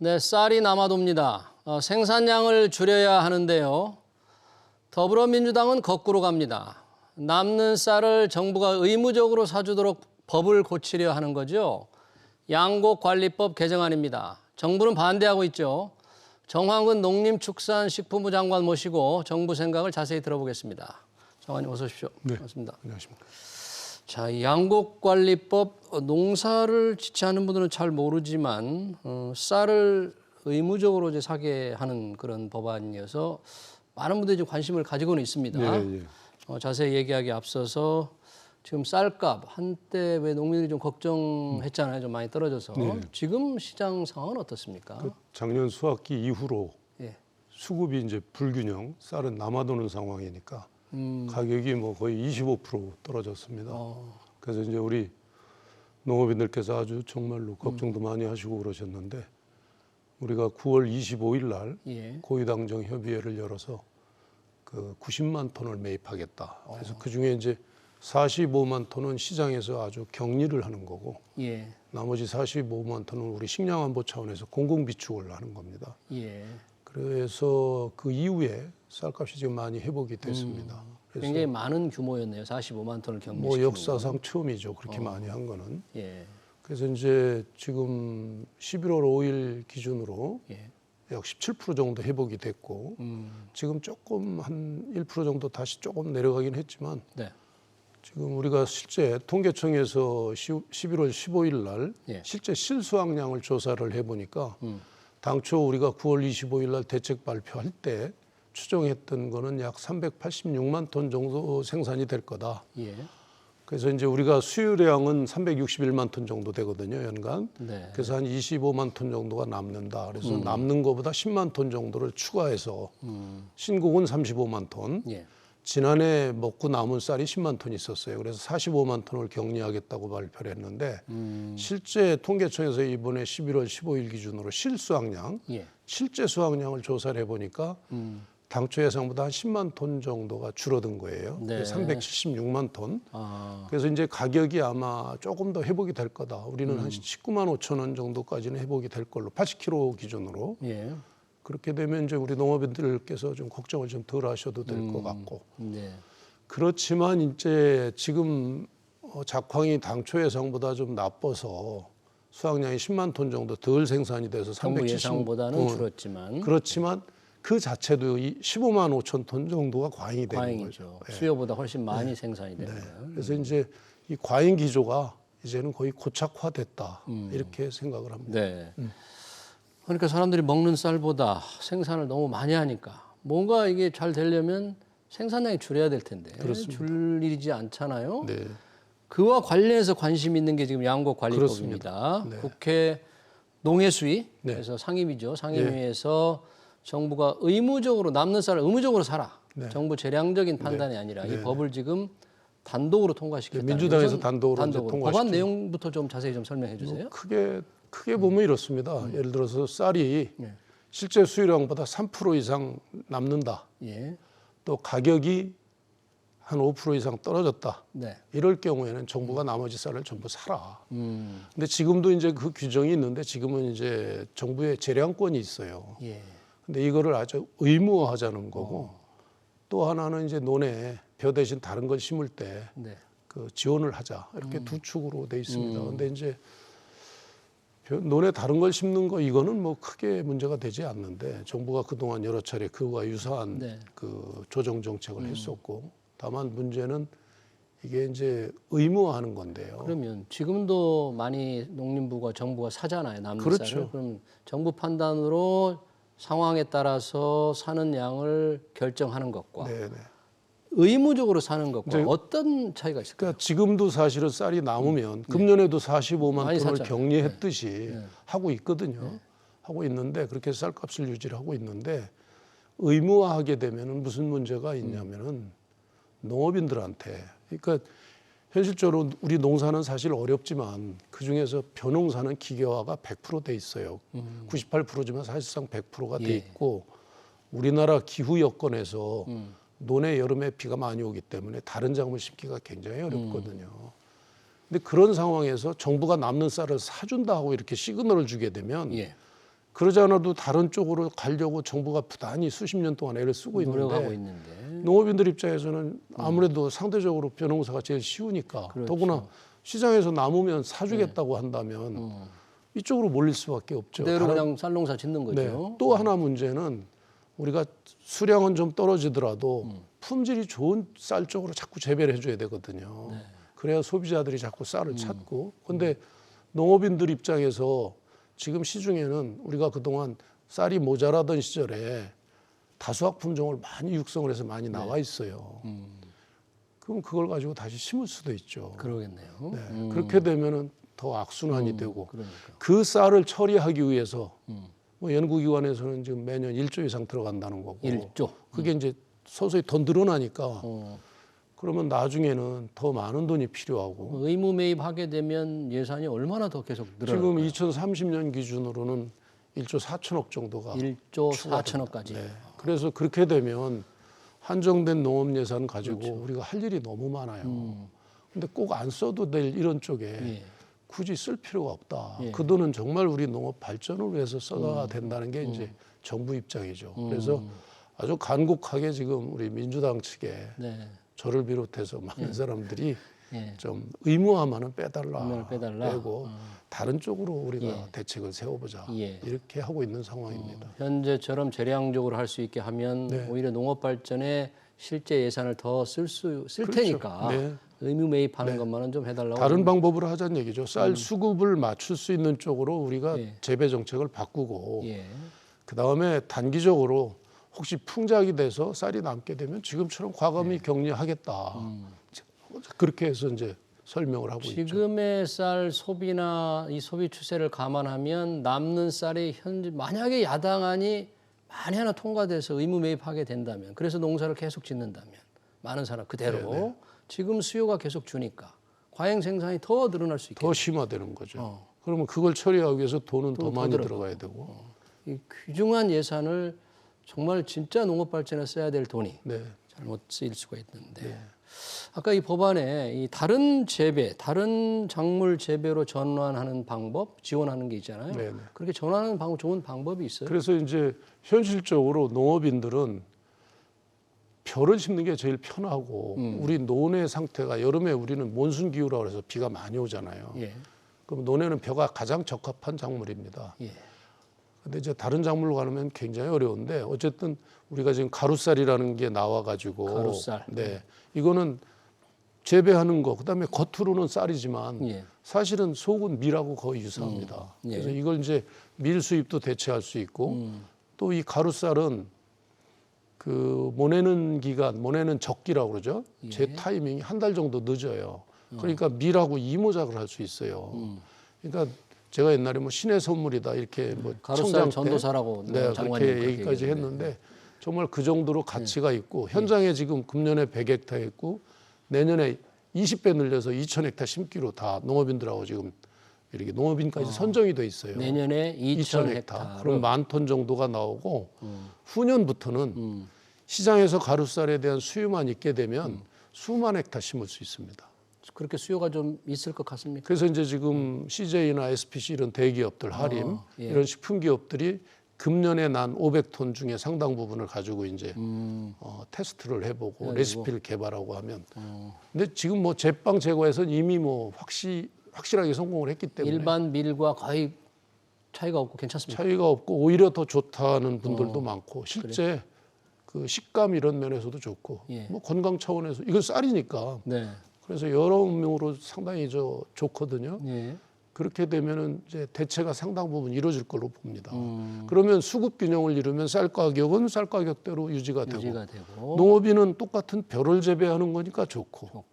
네, 쌀이 남아돕니다. 생산량을 줄여야 하는데요. 더불어민주당은 거꾸로 갑니다. 남는 쌀을 정부가 의무적으로 사주도록 법을 고치려 하는 거죠. 양곡관리법 개정안입니다. 정부는 반대하고 있죠. 정황근 농림축산식품부 장관 모시고 정부 생각을 자세히 들어보겠습니다. 장관님 어서 오십시오. 네, 반갑습니다. 안녕하십니까. 자, 이 양곡관리법 농사를 짓지않은 분들은 잘 모르지만 쌀을 의무적으로 이제 사게 하는 그런 법안이어서 많은 분들이 좀 관심을 가지고는 있습니다. 예. 자세히 얘기하기 앞서서 지금 쌀값 한때 왜 농민들이 좀 걱정했잖아요. 좀 많이 떨어져서. 지금 시장 상황은 어떻습니까? 작년 수확기 이후로 예. 수급이 이제 불균형, 쌀은 남아도는 상황이니까 가격이 뭐 거의 25% 떨어졌습니다. 그래서 이제 우리 농업인들께서 아주 정말로 걱정도 많이 하시고 그러셨는데 우리가 9월 25일 날 예. 고위당정 협의회를 열어서 그 90만 톤을 매입하겠다. 그래서 그 중에 이제 45만 톤은 시장에서 아주 격리를 하는 거고 예. 나머지 45만 톤은 우리 식량안보 차원에서 공공비축을 하는 겁니다. 예. 그래서 그 이후에 쌀값이 지금 많이 회복이 됐습니다. 그래서 굉장히 많은 규모였네요. 45만 톤을 격리시키는 뭐 역사상 처음이죠. 그렇게 많이 한 거는. 예. 그래서 이제 지금 11월 5일 기준으로 예. 약 17% 정도 회복이 됐고 지금 조금 한 1% 정도 다시 조금 내려가긴 했지만 네. 지금 우리가 실제 통계청에서 11월 15일 날 예. 실제 실수확량을 조사를 해보니까 당초 우리가 9월 25일 날 대책 발표할 때 추정했던 거는 약 386만 톤 정도 생산이 될 거다. 예. 그래서 이제 우리가 수유량은 361만 톤 정도 되거든요, 연간. 네. 그래서 한 25만 톤 정도가 남는다. 그래서 남는 거보다 10만 톤 정도를 추가해서 신곡은 35만 톤. 예. 지난해 먹고 남은 쌀이 10만 톤 있었어요. 그래서 45만 톤을 격리하겠다고 발표를 했는데 실제 통계청에서 이번에 11월 15일 기준으로 실수확량, 예. 실제 수확량을 조사를 해보니까 당초 예상보다 한 10만 톤 정도가 줄어든 거예요. 네. 376만 톤. 아. 그래서 이제 가격이 아마 조금 더 회복이 될 거다. 우리는 한 19만 5천 원 정도까지는 회복이 될 걸로 80kg 기준으로. 예. 그렇게 되면 이제 우리 농업인들께서 좀 걱정을 좀 덜 하셔도 될 것 같고. 네. 그렇지만 이제 지금 작황이 당초 예상보다 좀 나빠서 수확량이 10만 톤 정도 덜 생산이 돼서 정부 370. 예상보다는 줄었지만 그렇지만 그 자체도 이 15만 5천 톤 정도가 과잉이 되는 과잉이죠. 거죠. 예. 수요보다 훨씬 많이 생산이 되는 거예요. 그래서 이제 이 과잉 기조가 이제는 거의 고착화됐다 이렇게 생각을 합니다. 네. 그러니까 사람들이 먹는 쌀보다 생산을 너무 많이 하니까 뭔가 이게 잘 되려면 생산량이 줄여야 될 텐데 줄 일이지 않잖아요. 네. 그와 관련해서 관심 있는 게 지금 양곡관리법입니다. 네. 국회 농해수위 네. 그래서 상임위죠. 상임위에서 정부가 의무적으로 남는 쌀을 의무적으로 사라. 네. 정부 재량적인 판단이 아니라 이 법을 지금 단독으로 통과시켰다. 네, 민주당에서 단독으로 이제 통과시킨 법안 내용부터 좀 자세히 좀 설명해 주세요. 크게 보면 이렇습니다. 예를 들어서 쌀이 네. 실제 수요량보다 3% 이상 남는다. 예. 또 가격이 한 5% 이상 떨어졌다. 네. 이럴 경우에는 정부가 나머지 쌀을 전부 사라. 근데 지금도 이제 그 규정이 있는데 지금은 이제 정부의 재량권이 있어요. 예. 근데 이거를 아주 의무화하자는 거고 또 하나는 이제 논에 벼 대신 다른 걸 심을 때 네. 그 지원을 하자 이렇게 두 축으로 돼 있습니다. 근데 이제 논에 다른 걸 심는 거 이거는 뭐 크게 문제가 되지 않는데 정부가 그동안 여러 차례 그와 유사한 네. 그 조정 정책을 했었고 다만 문제는 이게 이제 의무화하는 건데요. 그러면 지금도 많이 농림부가 정부가 사잖아요. 남는 그렇죠. 쌀을. 그럼 정부 판단으로 상황에 따라서 사는 양을 결정하는 것과 네네. 의무적으로 사는 것과 이제 어떤 차이가 있을까요? 그러니까 지금도 사실은 쌀이 남으면 금년에도 45만 많이 톤을 샀잖아요. 격리했듯이 하고 있거든요. 하고 있는데 그렇게 해서 쌀값을 유지를 하고 있는데 의무화하게 되면은 무슨 문제가 있냐면은 농업인들한테 그러니까 현실적으로 우리 농사는 사실 어렵지만 그 중에서 벼농사는 기계화가 100%돼 있어요. 98%지만 사실상 100%가 돼 예. 있고 우리나라 기후 여건에서 논에 여름에 비가 많이 오기 때문에 다른 작물 심기가 굉장히 어렵거든요. 근데 그런 상황에서 정부가 남는 쌀을 사준다 하고 이렇게 시그널을 주게 되면 예. 그러지 않아도 다른 쪽으로 가려고 정부가 부단히 수십 년 동안 애를 쓰고 노력하고 있는데 있는데. 농업인들 입장에서는 아무래도 상대적으로 벼농사가 제일 쉬우니까 그렇죠. 더구나 시장에서 남으면 사주겠다고 한다면 이쪽으로 몰릴 수밖에 없죠. 그대로 그냥 쌀농사 짓는 거죠. 네. 또 하나 문제는 우리가 수량은 좀 떨어지더라도 품질이 좋은 쌀 쪽으로 자꾸 재배를 해줘야 되거든요. 그래야 소비자들이 자꾸 쌀을 찾고. 근데 농업인들 입장에서 지금 시중에는 우리가 그동안 쌀이 모자라던 시절에 다수학 품종을 많이 육성을 해서 많이 나와 있어요. 그럼 그걸 가지고 다시 심을 수도 있죠. 그러겠네요. 네. 그렇게 되면은 더 악순환이 되고 그러니까. 그 쌀을 처리하기 위해서 뭐 연구기관에서는 지금 매년 1조 이상 들어간다는 거고 1조. 그게 이제 서서히 더 늘어나니까 그러면 나중에는 더 많은 돈이 필요하고 의무 매입하게 되면 예산이 얼마나 더 계속 지금 늘어날까요? 2030년 기준으로는 1조 4천억 정도가 1조 4천억까지. 네. 그래서 그렇게 되면 한정된 농업 예산 가지고 그렇죠. 우리가 할 일이 너무 많아요. 근데 꼭 안 써도 될 이런 쪽에 예. 굳이 쓸 필요가 없다. 예. 그 돈은 정말 우리 농업 발전을 위해서 써야 된다는 게 이제 정부 입장이죠. 그래서 아주 간곡하게 지금 우리 민주당 측에 네. 저를 비롯해서 많은 사람들이 예. 좀 의무화만은 빼달라. 의무를 빼달라. 빼고 다른 쪽으로 우리가 예. 대책을 세워보자. 예. 이렇게 하고 있는 상황입니다. 현재처럼 재량적으로 할 수 있게 하면 네. 오히려 농업 발전에 실제 예산을 더 쓸 그렇죠. 테니까 네. 의무 매입하는 것만은 좀 해달라고. 다른 방법으로 하자는 얘기죠. 쌀 수급을 맞출 수 있는 쪽으로 우리가 예. 재배 정책을 바꾸고 예. 그 다음에 단기적으로 혹시 풍작이 돼서 쌀이 남게 되면 지금처럼 과감히 격리하겠다. 그렇게 해서 이제 설명을 하고 있죠. 지금의 쌀 소비나 이 소비 추세를 감안하면 남는 쌀이 현재 만약에 야당안이 만에 하나 통과돼서 의무 매입하게 된다면 그래서 농사를 계속 짓는다면 많은 사람 그대로 지금 수요가 계속 주니까 과잉 생산이 더 늘어날 수 있겠죠. 더 심화되는 거죠. 그러면 그걸 처리하기 위해서 돈은 더 많이 들어가고. 들어가야 되고. 이 귀중한 예산을 정말 진짜 농업 발전에 써야 될 돈이 네. 잘못 쓰일 수가 있는데 아까 이 법안에 이 다른 재배, 다른 작물 재배로 전환하는 방법 지원하는 게 있잖아요. 네, 네. 그렇게 전환하는 방법 좋은 방법이 있어요. 그래서 이제 현실적으로 농업인들은 벼를 심는 게 제일 편하고 우리 논의 상태가 여름에 우리는 몬순 기후라고 해서 비가 많이 오잖아요. 예, 그럼 논에는 벼가 가장 적합한 작물입니다. 예, 근데 이제 다른 작물로 가면 굉장히 어려운데 어쨌든 우리가 지금 가루쌀이라는 게 나와가지고 가루쌀. 네, 이거는 재배하는 거 그다음에 겉으로는 쌀이지만 예. 사실은 속은 밀하고 거의 유사합니다. 예. 그래서 이걸 이제 밀 수입도 대체할 수 있고 또 이 가루쌀은 그 모내는 기간, 모내는 적기라고 그러죠. 제 타이밍이 한 달 정도 늦어요. 그러니까 밀하고 이모작을 할 수 있어요. 그러니까 제가 옛날에 뭐 신의 선물이다 이렇게 뭐 가루쌀 청장 때 전도사라고 네, 장관님 그렇게 얘기까지 했는데 정말 그 정도로 가치가 있고 현장에 지금 금년에 100헥타 했고 내년에 20배 늘려서 2,000헥타 심기로 다 농업인들하고 지금 이렇게 농업인까지 선정이 돼 있어요. 내년에 2,000헥타. 그럼 10,000톤 정도가 나오고 후년부터는 시장에서 가루쌀에 대한 수요만 있게 되면 수만 헥타 심을 수 있습니다. 그렇게 수요가 좀 있을 것 같습니까? 그래서 이제 지금 CJ나 SPC 이런 대기업들 하림 예. 이런 식품 기업들이 금년에 난 500톤 중에 상당 부분을 가지고 이제 테스트를 해보고 레시피를 개발하고 하면 근데 지금 뭐 제빵 제과에서는 이미 뭐 확실하게 성공을 했기 때문에 일반 밀과 거의 차이가 없고 괜찮습니다. 차이가 없고 오히려 더 좋다는 분들도 많고 실제 그 식감 이런 면에서도 좋고 예. 뭐 건강 차원에서 이건 쌀이니까 네. 그래서 여러모로 상당히 좋거든요. 예. 그렇게 되면은 이제 대체가 상당 부분 이루어질 걸로 봅니다. 그러면 수급 균형을 이루면 쌀 가격은 쌀 가격대로 유지가 되고 농업인은 똑같은 벼를 재배하는 거니까 좋고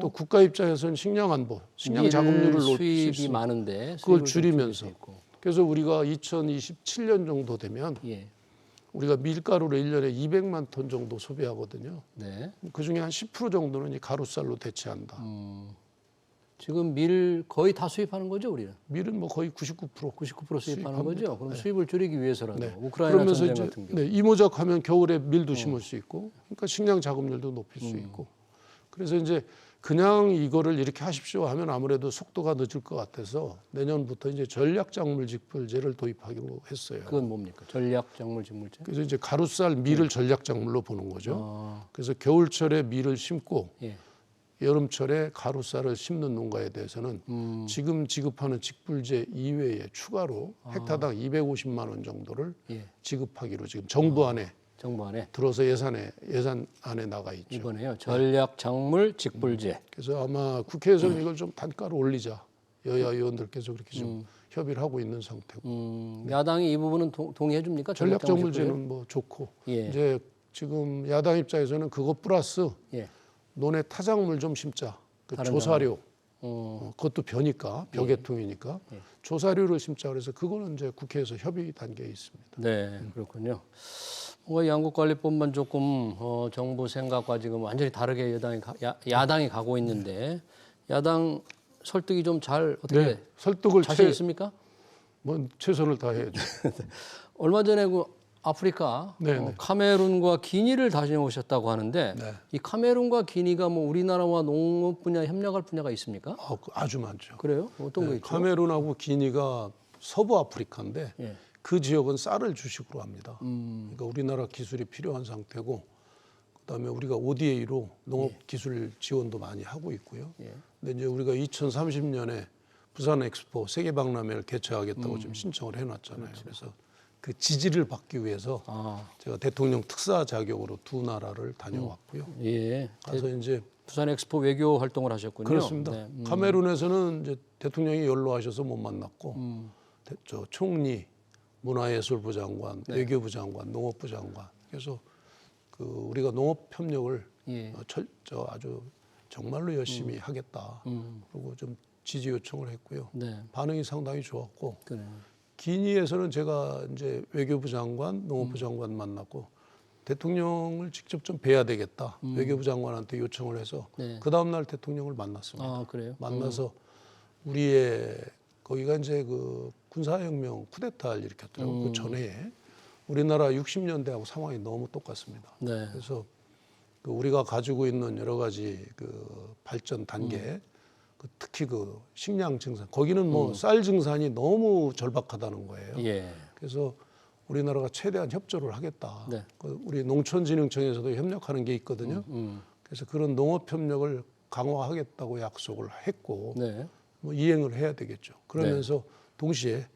또 국가 입장에서는 식량 안보, 식량 자급률을 높일 수 수입이 있으면 많은데 그걸 수입을 줄이면서 그래서 우리가 2027년 정도 되면 예. 우리가 밀가루를 1년에 200만 톤 정도 소비하거든요. 네. 그중에 한 10% 정도는 이 가루쌀로 대체한다. 지금 밀 거의 다 수입하는 거죠, 우리는? 밀은 뭐 거의 99% 99% 수입하는 수입합니다. 거죠. 그럼 수입을 줄이기 위해서라도 네. 우크라이나 그러면서 전쟁 이제 같은 경우. 네, 이모작하면 겨울에 밀도 심을 수 있고, 그러니까 식량 자급률도 높일 수 있고. 그래서 이제 그냥 이거를 이렇게 하십시오 하면 아무래도 속도가 늦을 것 같아서 내년부터 이제 전략작물직불제를 도입하기로 했어요. 그건 뭡니까? 전략작물직물제? 그래서 이제 가루쌀 밀을 전략작물로 보는 거죠. 그래서 겨울철에 밀을 심고 예. 여름철에 가루쌀을 심는 농가에 대해서는 지금 지급하는 직불제 이외에 추가로 헥타당 250만 원 정도를 예. 지급하기로 지금 정부 안에 정부 안에 들어서 예산 안에 나가 있죠. 이번에요. 전략작물직불제. 그래서 아마 국회에서는 이걸 좀 단가를 올리자 여야 의원들께서 그렇게 좀 협의를 하고 있는 상태고. 야당이 이 부분은 동의해 줍니까? 전략작물제는 뭐 좋고 예. 이제 지금 야당 입장에서는 그거 플러스 예. 논에 타작물 좀 심자. 그 다른 조사료. 그것도 벼니까 벼계통이니까 예. 조사료를 심자 그래서 그거는 이제 국회에서 협의 단계에 있습니다. 네, 그렇군요. 양국관리법만 조금 정부 생각과 지금 완전히 다르게 야당이 가고 있는데 야당 설득이 좀 잘 어떻게 네, 설득을 자신 있습니까? 뭐 최선을 다해야죠. 얼마 전에 그 아프리카 네. 카메룬과 기니를 다녀오셨다고 하는데 네. 이 카메룬과 기니가 뭐 우리나라와 농업 분야 협력할 분야가 있습니까? 아주 많죠. 그래요? 어떤 거 네, 있죠? 카메룬하고 기니가 서부 아프리카인데 예. 그 지역은 쌀을 주식으로 합니다. 그러니까 우리나라 기술이 필요한 상태고 그다음에 우리가 ODA로 농업 기술 지원도 많이 하고 있고요. 예. 근데 이제 우리가 2030년에 부산 엑스포 세계 박람회를 개최하겠다고 지금 신청을 해놨잖아요. 그렇죠. 그래서 그 지지를 받기 위해서 제가 대통령 특사 자격으로 두 나라를 다녀왔고요. 예. 가서 이제 부산 엑스포 외교 활동을 하셨군요. 그렇습니다. 네. 카메룬에서는 이제 대통령이 연로하셔서 못 만났고 저 총리, 문화예술부 장관, 외교부 장관, 농업부 장관. 그래서 그 우리가 농업 협력을 예. 아주 정말로 열심히 하겠다. 그리고 좀 지지 요청을 했고요. 네. 반응이 상당히 좋았고 그래요. 기니에서는 제가 이제 외교부 장관, 농업부 장관 만났고 대통령을 직접 좀 뵈야 되겠다. 외교부 장관한테 요청을 해서 네. 그 다음 날 대통령을 만났습니다. 아, 그래요? 만나서 우리의 거기가 이제 그 군사혁명 쿠데타를 일으켰더라고요. 그 전에 우리나라 60년대하고 상황이 너무 똑같습니다. 네. 그래서 그 우리가 가지고 있는 여러 가지 그 발전 단계, 그 특히 그 식량 증산, 거기는 뭐 쌀 증산이 너무 절박하다는 거예요. 예. 그래서 우리나라가 최대한 협조를 하겠다. 네. 그 우리 농촌진흥청에서도 협력하는 게 있거든요. 그래서 그런 농업 협력을 강화하겠다고 약속을 했고 네. 뭐 이행을 해야 되겠죠. 그러면서 동시에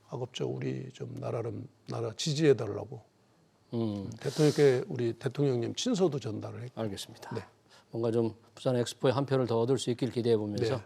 가급적 우리 좀 나라 지지해 달라고 대통령께 우리 대통령님 친서도 전달을 했고. 알겠습니다. 네. 뭔가 좀 부산 엑스포에 한 표를 더 얻을 수 있길 기대해 보면서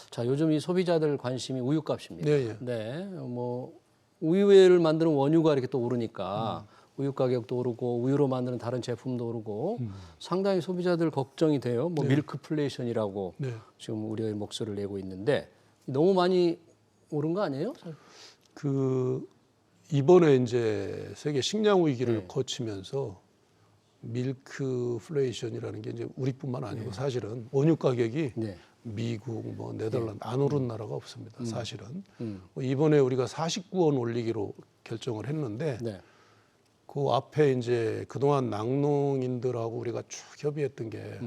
자, 요즘 이 소비자들 관심이 우유값입니다. 네, 예. 네. 뭐 우유를 만드는 원유가 이렇게 또 오르니까 우유 가격도 오르고 우유로 만드는 다른 제품도 오르고 상당히 소비자들 걱정이 돼요. 뭐 밀크플레이션이라고 네. 지금 우리의 목소리를 내고 있는데 너무 많이 오른 거 아니에요? 그 이번에 이제 세계 식량 위기를 거치면서 밀크플레이션이라는 게 이제 우리뿐만 아니고 사실은 원유 가격이 네. 미국, 뭐 네덜란드 안 오른 나라가 없습니다. 사실은 뭐 이번에 우리가 49원 올리기로 결정을 했는데 네. 그 앞에 이제 그동안 낙농인들하고 우리가 쭉 협의했던 게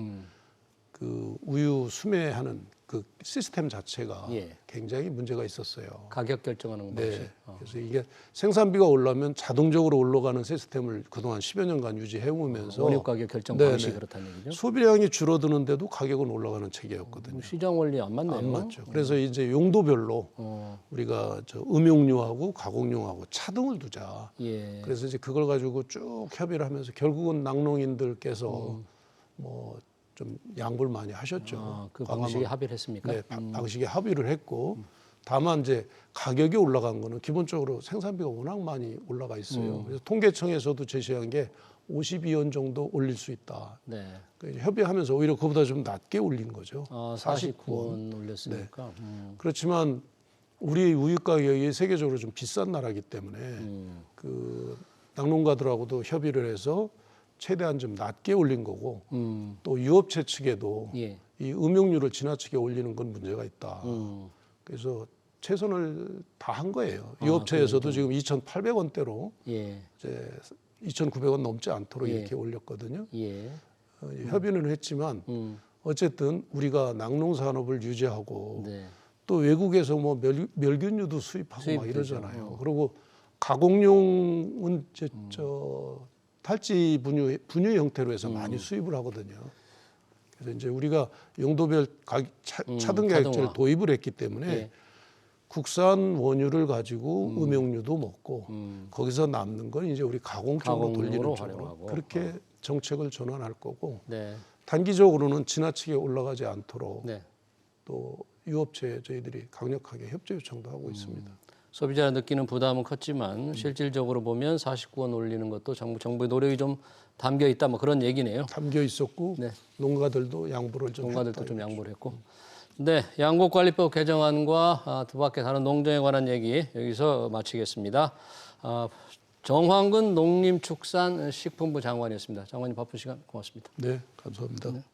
그 우유 수매하는 그 시스템 자체가 예. 굉장히 문제가 있었어요. 가격 결정하는 방식. 네. 그래서 이게 생산비가 올라면 자동적으로 올라가는 시스템을 그동안 10여 년간 유지해 오면서 원유 가격 결정 네네. 방식이 그렇다는 얘기죠. 소비량이 줄어드는데도 가격은 올라가는 체계였거든요. 시장 원리 안 맞네요. 안 맞죠. 그래서 이제 용도별로 우리가 저 음용류하고 가공용하고 차등을 두자. 예. 그래서 이제 그걸 가지고 쭉 협의를 하면서 결국은 낙농인들께서 뭐 좀 양보를 많이 하셨죠. 아, 그 방식에 합의를 했습니까? 네, 방식에 합의를 했고 다만 이제 가격이 올라간 거는 기본적으로 생산비가 워낙 많이 올라가 있어요. 그래서 통계청에서도 제시한 게 52원 정도 올릴 수 있다. 네. 협의하면서 오히려 그보다 좀 낮게 올린 거죠. 아, 49원 올렸으니까. 그렇지만 우리 우유 가격이 세계적으로 좀 비싼 나라이기 때문에 그 낙농가들하고도 협의를 해서 최대한 좀 낮게 올린 거고 또 유업체 측에도 예. 이 음용률을 지나치게 올리는 건 문제가 있다. 그래서 최선을 다한 거예요. 유업체에서도 지금 2,800원대로 예. 이제 2,900원 넘지 않도록 예. 이렇게 올렸거든요. 예. 협의는 했지만 어쨌든 우리가 낙농 산업을 유지하고 네. 또 외국에서 뭐 멸균류도 수입하고 막 수입되죠. 이러잖아요. 그리고 가공용은 저 탈지 분유 형태로 해서 많이 수입을 하거든요. 그래서 이제 우리가 용도별 차등 가격제를 자동화. 도입을 했기 때문에 예. 국산 원유를 가지고 음용류도 먹고 음. 거기서 남는 건 이제 우리 가공 쪽으로 돌리는 가공용으로 쪽으로 활용하고. 그렇게 정책을 전환할 거고 네. 단기적으로는 지나치게 올라가지 않도록 네. 또 유업체에 저희들이 강력하게 협조 요청도 하고 있습니다. 소비자가 느끼는 부담은 컸지만 실질적으로 보면 49원 올리는 것도 정부의 노력이 좀 담겨 있다 뭐 그런 얘기네요. 담겨 있었고 네. 농가들도 양보를 좀 농가들도 했다 좀 이거죠. 양보를 했고. 네, 양곡관리법 개정안과 두 바퀴 다른 농정에 관한 얘기 여기서 마치겠습니다. 정황근 농림축산식품부 장관이었습니다. 장관님 바쁜 시간 고맙습니다. 네, 감사합니다.